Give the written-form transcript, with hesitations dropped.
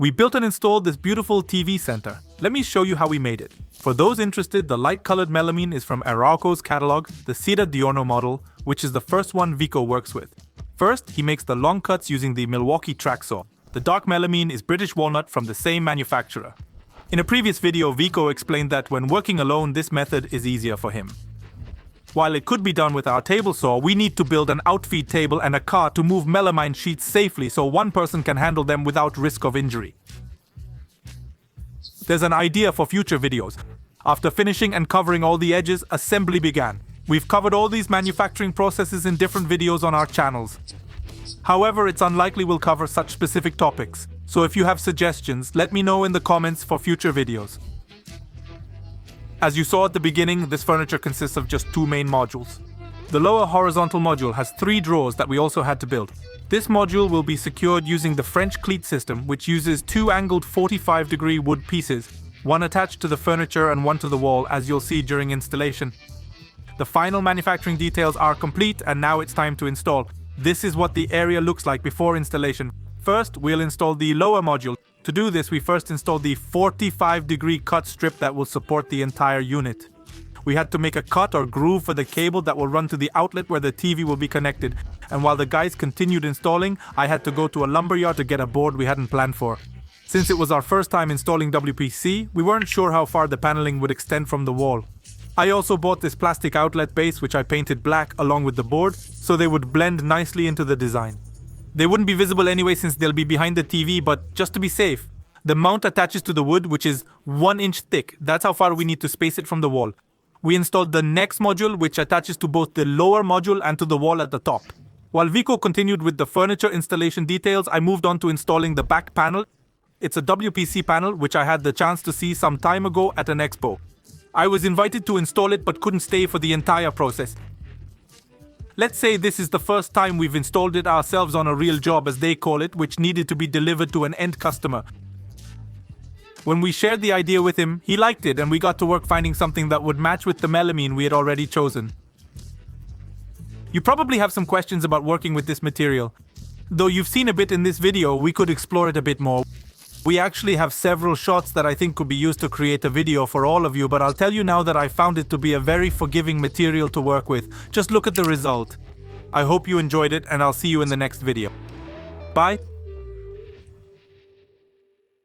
We built and installed this beautiful TV center. Let me show you how we made it. For those interested, the light-colored melamine is from Arauco's catalog, the Sierra Diorno model, which is the first one Vico works with. First, he makes the long cuts using the Milwaukee track saw. The dark melamine is British walnut from the same manufacturer. In a previous video, Vico explained that when working alone, this method is easier for him. While it could be done with our table saw, we need to build an outfeed table and a car to move melamine sheets safely so one person can handle them without risk of injury. There's an idea for future videos. After finishing and covering all the edges, assembly began. We've covered all these manufacturing processes in different videos on our channels. However, it's unlikely we'll cover such specific topics. So if you have suggestions, let me know in the comments for future videos. As you saw at the beginning, this furniture consists of just two main modules. The lower horizontal module has 3 drawers that we also had to build. This module will be secured using the French cleat system, which uses 2 angled 45-degree wood pieces, one attached to the furniture and one to the wall, as you'll see during installation. The final manufacturing details are complete, and now it's time to install. This is what the area looks like before installation. First, we'll install the lower module. To do this, we first installed the 45-degree cut strip that will support the entire unit. We had to make a cut or groove for the cable that will run to the outlet where the TV will be connected. And while the guys continued installing, I had to go to a lumberyard to get a board we hadn't planned for. Since it was our first time installing WPC, we weren't sure how far the paneling would extend from the wall. I also bought this plastic outlet base which I painted black along with the board, so they would blend nicely into the design. They wouldn't be visible anyway since they'll be behind the TV, but just to be safe, the mount attaches to the wood, which is 1 inch thick. That's how far we need to space it from the wall. We installed the next module, which attaches to both the lower module and to the wall at the top. While Vico continued with the furniture installation details, I moved on to installing the back panel. It's a WPC panel, which I had the chance to see some time ago at an expo. I was invited to install it, but couldn't stay for the entire process. Let's say this is the first time we've installed it ourselves on a real job, as they call it, which needed to be delivered to an end customer. When we shared the idea with him, he liked it, and we got to work finding something that would match with the melamine we had already chosen. You probably have some questions about working with this material. Though you've seen a bit in this video, we could explore it a bit more. We actually have several shots that I think could be used to create a video for all of you, but I'll tell you now that I found it to be a very forgiving material to work with. Just look at the result. I hope you enjoyed it, and I'll see you in the next video. Bye.